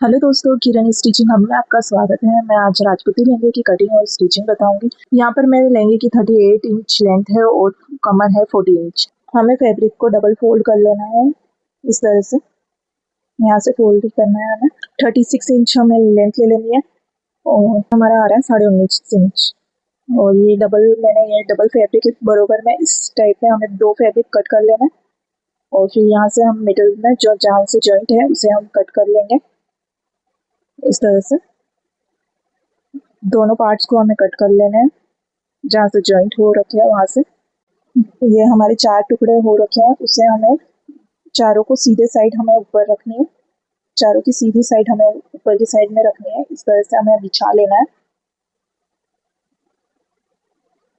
Hello दोस्तों, किरण stitching hub में आपका स्वागत है। मैं आज राजपूती लहंगे की कटिंग और स्टिचिंग बताऊंगी। यहाँ पर मेरे लहंगे की 38 इंच लेंथ है और कमर है 40 इंच। हमें फैब्रिक को डबल फोल्ड कर लेना है इस तरह से। यहाँ से फोल्ड करना है हमें। 36 इंच हमें लेंथ ले लेनी है और हमारा आ रहा है 19.5 इंच। और ये डबल फैब्रिक के बरोबर में इस टाइप में हमें 2 फैब्रिक कट कर लेना है। और फिर यहाँ से हम मिडिल में जो जहाँ से जॉइंट है उसे हम कट कर लेंगे इस तरह से। दोनों पार्ट्स को हमें कट कर लेना है जहाँ से जॉइंट हो रखे हैं वहाँ से। ये हमारे 4 टुकड़े हो रखे हैं, उसे हमें चारों को सीधे साइड हमें ऊपर रखनी है। चारों की सीधी साइड हमें ऊपर की साइड में रखनी है। इस तरह से हमें बिछा लेना है।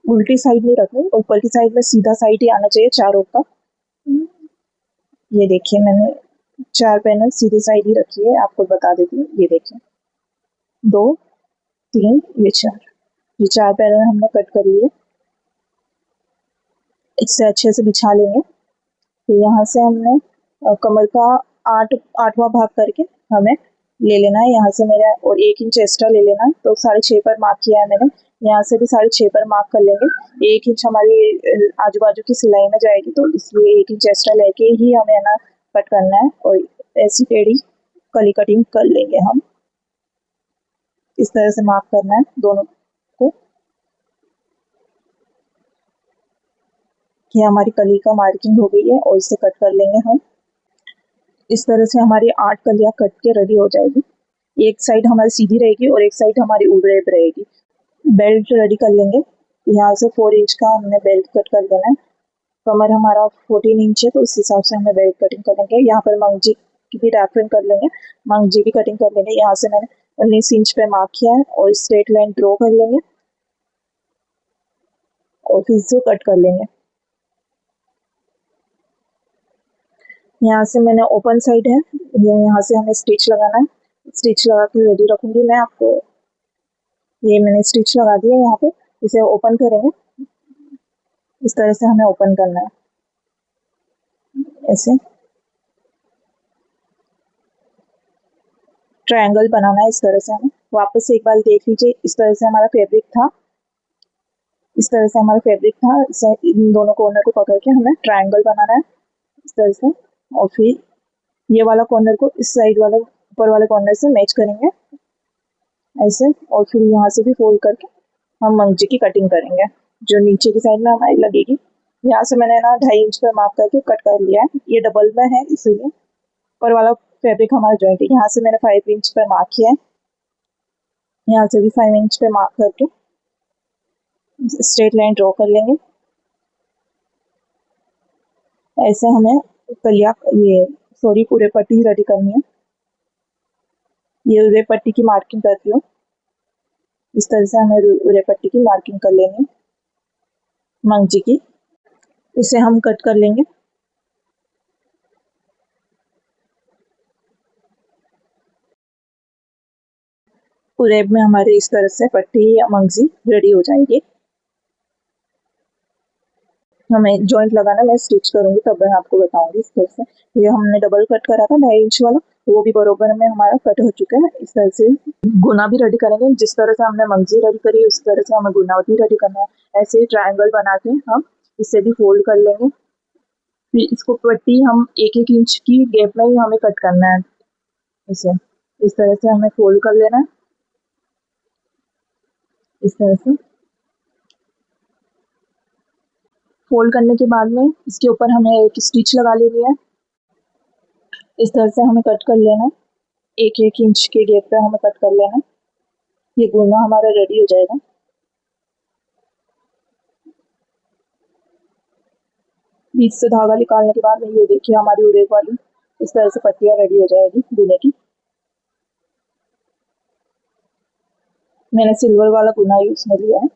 उल्टी साइड नहीं रखनी, ऊपर की साइड में सीधा साइड ही आना चाहिए चारों का। ये देखिए, मैंने 4 पैनल सीधे साइड ही रखी है, आपको बता देती हूँ। ये देखिए, 2 3 ये 4, ये 4 पैनल हमने कट कर लिए। इससे अच्छे से बिछा लेंगे। फिर यहाँ से हमने कमर का 8वां भाग करके हमें ले लेना है यहाँ से मेरा, और 1 इंच एक्स्ट्रा ले लेना है। तो 6.5 पर मार्क किया है मैंने। यहाँ से भी 6.5 पर मार्क कर लेंगे। 1 इंच हमारी आजू बाजू की सिलाई में जाएगी, तो इसलिए 1 इंच एक्स्ट्रा लेके ही हमें है ना कट करना है। और ऐसी टेढ़ी कली कटिंग कर लेंगे हम। इस तरह से मार्क करना है दोनों को। ये हमारी कली का मार्किंग हो गई है और इसे कट कर लेंगे हम। इस तरह से हमारी 8 कलियां कट के रेडी हो जाएगी। एक साइड हमारी सीधी रहेगी और एक साइड हमारी उलट रहेगी। बेल्ट रेडी कर लेंगे। यहाँ से 4 इंच का हमने बेल्ट कट कर लेना है। कमर हमारा 14 इंच है, तो उस हिसाब से हमें बेल्ट कटिंग करेंगे। यहाँ पर मंगजी की भी रेफरेंस कर लेंगे, मंगजी भी कटिंग कर लेंगे। यहाँ से मैंने 19 इंच पे मार्क किया है और स्ट्रेट लाइन ड्रॉ कर लेंगे और फिर से कट कर लेंगे। यहाँ से मैंने ओपन साइड है, यहाँ से हमें स्टिच लगाना है। स्टिच लगा के रेडी रखूंगी मैं आपको। ये मैंने स्टिच लगा दिया यहाँ पे। इसे ओपन करेंगे। इस तरह से हमें ओपन करना है, ऐसे ट्रायंगल बनाना है। इस तरह से हमें वापस से एक बार देख लीजिए। इस तरह से हमारा फैब्रिक था, इस तरह से हमारा फैब्रिक था। इसे इन दोनों कॉर्नर को पकड़ के हमें ट्रायंगल बनाना है इस तरह से। और फिर ये वाला कॉर्नर को इस साइड वाला ऊपर वाले कॉर्नर से मैच करेंगे ऐसे। और फिर यहाँ से भी फोल्ड करके हम मंगजी की कटिंग करेंगे जो नीचे की साइड में हमारी लगेगी। यहाँ से मैंने ना 2.5 इंच पर मार्क करके कट कर लिया है। ये डबल में है इसीलिए ऊपर वाला फैब्रिक हमारा जॉइंट है। यहाँ से मैंने 5 इंच पर मार्क किया है। यहाँ से भी 5 इंच पे मार्क करके स्ट्रेट लाइन ड्रॉ कर लेंगे। ऐसे हमें कलिया पूरे पट्टी रेडी करनी है। ये उरे पट्टी की मार्किंग करती हूँ। इस तरह से हमें उरे पट्टी की मार्किंग कर लेंगे मंगजी की। इसे हम कट कर लेंगे। पूरे में हमारे इस तरह से पट्टी या मंगजी रेडी हो जाएगी। हमें जॉइंट लगाना, मैं स्टिच करूंगी तब मैं आपको बताऊंगी। इस तरह से ये हमने डबल कट करा था 2.5 इंच वाला, वो भी बरोबर में हमारा कट हो चुका है। इस तरह से गुना भी रेडी करेंगे। जिस तरह से हमने मंगजी रेडी करी उस तरह से हमें गुना भी रेडी करना है। ऐसे ही ट्रायंगल बना के हम इसे भी फोल्ड कर लेंगे। फिर इसको पट्टी हम 1-1 इंच की गैप में ही हमें कट करना है। इसे इस तरह से हमें फोल्ड कर लेना है इस तरह से। फोल्ड करने के बाद में इसके ऊपर हमें एक स्टिच लगा लेनी है। इस तरह से हमें कट कर लेना है। 1-1 इंच के गैप पे हमें कट कर लेना है। ये गुना हमारा रेडी हो जाएगा। बीच से धागा निकालने के बाद में ये देखिए हमारी उरेक वाली इस तरह से पट्टियाँ रेडी हो जाएगी गुने की। मैंने सिल्वर वाला गुना यूज में लिया है।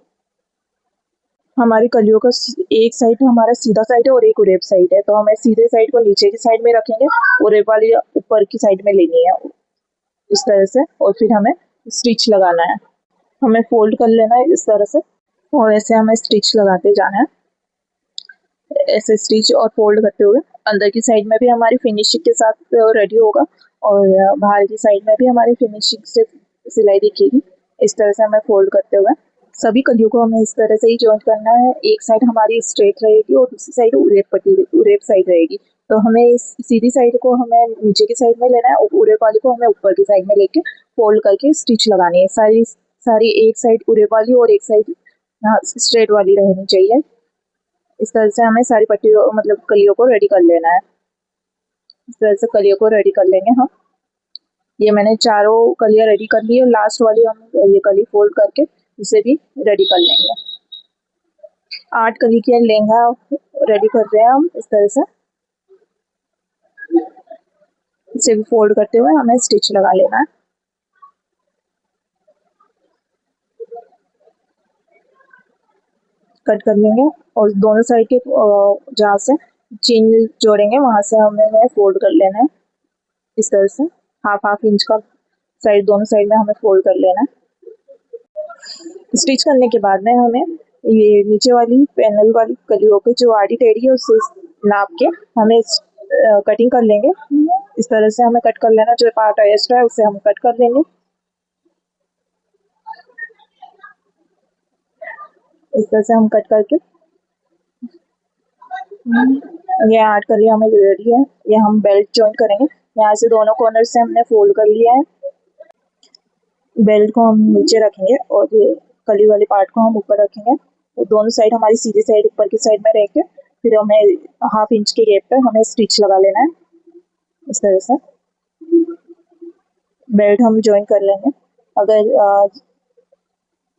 हमारी कलियों का एक साइड हमारा सीधा साइड है और एक उरेब साइड है, तो हमें सीधे साइड को नीचे की साइड में रखेंगे, उरेब वाली ऊपर की साइड में लेनी है इस तरह से। और फिर हमें स्टिच लगाना है। हमें फोल्ड कर लेना है इस तरह से और ऐसे हमें स्टिच लगाते जाना है। ऐसे स्टिच और फोल्ड करते हुए अंदर की साइड में भी हमारी फिनिशिंग के साथ रेडी होगा। और बाहर की साइड में भी हमारी फिनिशिंग से सिलाई दिखेगी। इस तरह से हमें फोल्ड करते हुए सभी कलियों को हमें इस तरह से ही जॉइंट करना है। एक साइड हमारी स्ट्रेट रहेगी और दूसरी साइड उरेप पट्टी उरेप साइड रहेगी। तो हमें इस सीधी साइड को हमें नीचे की साइड में लेना है और उरेप वाली को हमें ऊपर की साइड में लेके फोल्ड करके स्टिच लगानी है। सारी सारी एक साइड उरेप वाली और एक साइड स्ट्रेट वाली रहनी चाहिए। इस तरह से हमें सारी पट्टियों मतलब कलियों को रेडी कर लेना है। इस तरह से कलियों को रेडी कर लेंगे हम। ये मैंने चारों कलियां रेडी कर ली है। लास्ट वाली हम ये कली फोल्ड करके उसे भी रेडी कर लेंगे। 8 कली के लहंगा रेडी कर रहे हैं हम। इस तरह से इसे भी फोल्ड करते हुए हमें स्टिच लगा लेना है। कट कर लेंगे और दोनों साइड के जहाँ से चेन जोड़ेंगे वहां से हमें फोल्ड कर लेना है। इस तरह से हाफ इंच का साइड दोनों साइड में हमें फोल्ड कर लेना है। स्टिच करने के बाद में हमें ये नीचे वाली पैनल वाली कलियों की जो आड़ी टेढ़ी है उससे नाप के हमें कटिंग कर लेंगे। इस तरह से हमें कट कर लेना। जो पार्ट एक्स्ट्रा है उसे हम कट कर लेंगे। इस तरह से हम कट करके ये 8 कलियां हमें रेडी है। ये हम बेल्ट जॉइन करेंगे। यहाँ से दोनों कॉर्नर से हमने फोल्ड कर लिया है। बेल्ट को हम नीचे रखेंगे और ये कली वाले पार्ट को हम ऊपर रखेंगे। तो दोनों साइड हमारी सीधी साइड ऊपर की साइड में रह के फिर हमें हाफ इंच के गैप पे हमें स्टिच लगा लेना है। इस तरह से बेल्ट हम जॉइन कर लेंगे। अगर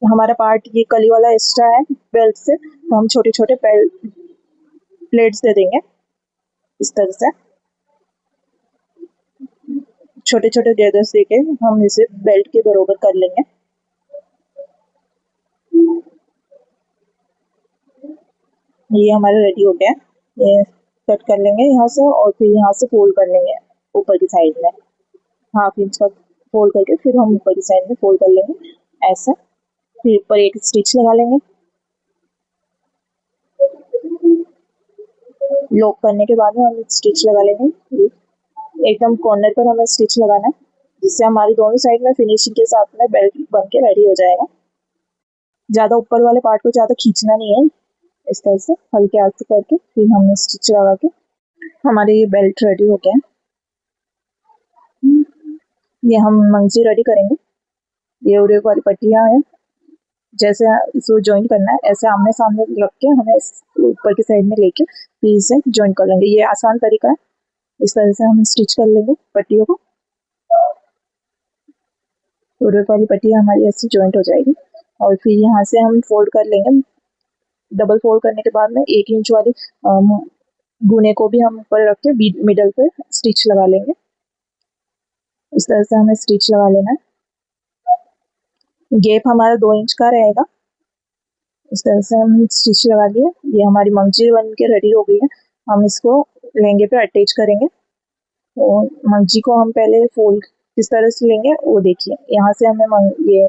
हमारा पार्ट ये कली वाला एक्स्ट्रा है बेल्ट से तो हम छोटे छोटे प्लेट्स दे देंगे। इस तरह से छोटे छोटे गेदर्स देके हम इसे बेल्ट के बराबर कर लेंगे। ये हमारा रेडी हो गया। ये कट कर लेंगे यहाँ से और फिर यहाँ से फोल्ड कर लेंगे ऊपर की साइड में। हाफ इंच का फोल्ड करके फिर हम ऊपर की साइड में फोल्ड कर लेंगे ऐसा। फिर ऊपर एक स्टिच लगा लेंगे। लॉक करने के बाद में हम स्टिच लगा लेंगे। एकदम कॉर्नर पर हमें स्टिच लगाना है जिससे हमारी दोनों साइड में फिनिशिंग के साथ में बेल्ट बन के रेडी हो जाएगा। ज़्यादा ऊपर वाले पार्ट को ज़्यादा खींचना नहीं है। इस तरह से हल्के हाथ से करके फिर हमने स्टिच लगा के हमारे ये बेल्ट रेडी हो गया है। ये हम मंगजी रेडी करेंगे। ये उरे वाली पट्टियाँ हैं। जैसे इसको ज्वाइन करना है ऐसे आमने सामने रख के हमें ऊपर की साइड में लेके फिर इसे ज्वाइन कर लेंगे। ये आसान तरीका है। इस तरह से हम स्टिच कर लेंगे पट्टियों को। उरे वाली पट्टियाँ हमारी ऐसी ज्वाइंट हो जाएगी और फिर यहाँ से हम फोल्ड कर लेंगे। डबल फोल्ड करने के बाद में 1 इंच वाली गुने को भी हम ऊपर रख के मिडल पे स्टिच लगा लेंगे। इस तरह से हमें स्टिच लगा लेना है। गैप हमारा 2 इंच का रहेगा। इस तरह से हम स्टिच लगा दिए। ये हमारी मंगजी बन के रेडी हो गई है। हम इसको लहंगे पे अटैच करेंगे और मंगजी को हम पहले फोल्ड किस तरह से लेंगे वो देखिए। यहाँ से हमें ये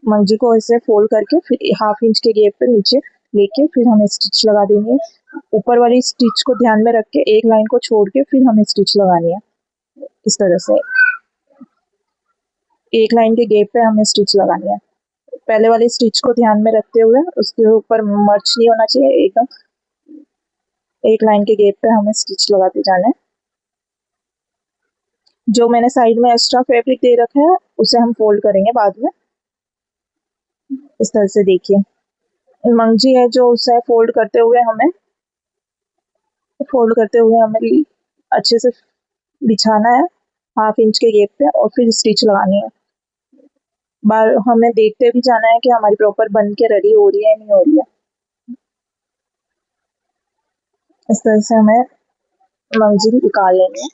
मंगजी को ऐसे फोल्ड करके फिर हाफ इंच के गैप पे नीचे लेके फिर हमें स्टिच लगा देंगे। ऊपर वाली स्टिच को ध्यान में रख के एक लाइन को छोड़ के फिर हमें स्टिच लगानी है। इस तरह से एक लाइन के गैप पे हमें स्टिच लगानी है। पहले वाली स्टिच को ध्यान में रखते हुए उसके ऊपर मर्च नहीं होना चाहिए। एकदम एक लाइन के गैप पे हमें स्टिच लगाते जाना है। जो मैंने साइड में एक्स्ट्रा फैब्रिक दे रखा है उसे हम फोल्ड करेंगे बाद में। इस तरह से देखिए मंगजी है जो उसे फोल्ड करते हुए हमें अच्छे से बिछाना है हाफ इंच के गैप पे और फिर स्टिच लगानी है। बार हमें देखते भी जाना है कि हमारी प्रॉपर बन के रेडी हो रही है नहीं हो रही है। इस तरह से हमें मंगजी निकाल लेंगे।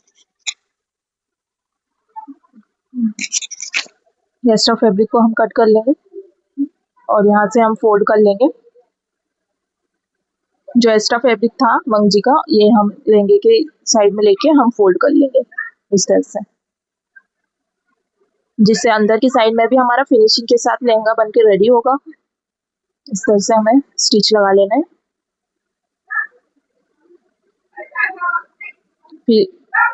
एक्स्ट्रा फैब्रिक को हम कट कर लेंगे और यहाँ से हम फोल्ड कर लेंगे। जो एक्स्ट्रा फैब्रिक था मंगजी का ये हम लहंगे के साइड में लेके हम फोल्ड कर लेंगे इस तरह से, जिससे अंदर की साइड में भी हमारा फिनिशिंग के साथ लहंगा बन के रेडी होगा। इस तरह से हमें स्टिच लगा लेना है। फिर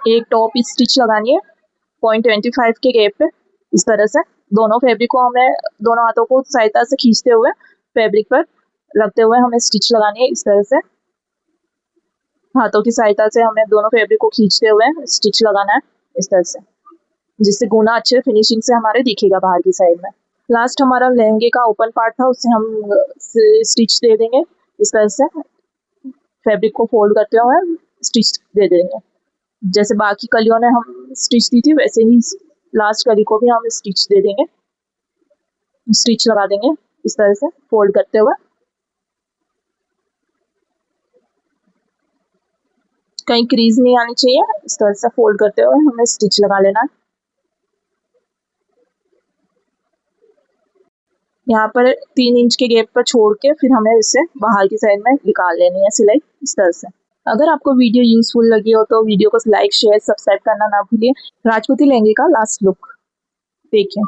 एक टॉप स्टिच लगानी है 0.25 के गैप पे। इस तरह से दोनों फैब्रिक को हमें दोनों हाथों को सहायता से खींचते हुए फैब्रिक पर रखते हुए हमें स्टिच लगानी है। इस तरह से हाथों की सहायता से हमें दोनों फैब्रिक को खींचते हुए स्टिच लगाना है इस तरह से, जिससे गुना अच्छे फिनिशिंग से हमारे दिखेगा बाहर की साइड में। लास्ट हमारा लहंगे का ओपन पार्ट था, उससे हम स्टिच दे देंगे। इस तरह से फैब्रिक को फोल्ड करते हुए स्टिच दे देंगे। जैसे बाकी कलियों ने हम स्टिच दी थी वैसे ही लास्ट कली को भी हम स्टिच दे देंगे, स्टिच लगा देंगे इस तरह से फोल्ड करते हुए। कहीं क्रीज नहीं आनी चाहिए, इस तरह से फोल्ड करते हुए हमें स्टिच लगा लेना है। यहाँ पर 3 इंच के गैप पर छोड़ के फिर हमें इसे बाहर की साइड में निकाल लेनी है सिलाई इस तरह से। अगर आपको वीडियो यूजफुल लगी हो तो वीडियो को लाइक शेयर सब्सक्राइब करना ना भूलिए। राजपूती लहंगे का लास्ट लुक देखिए।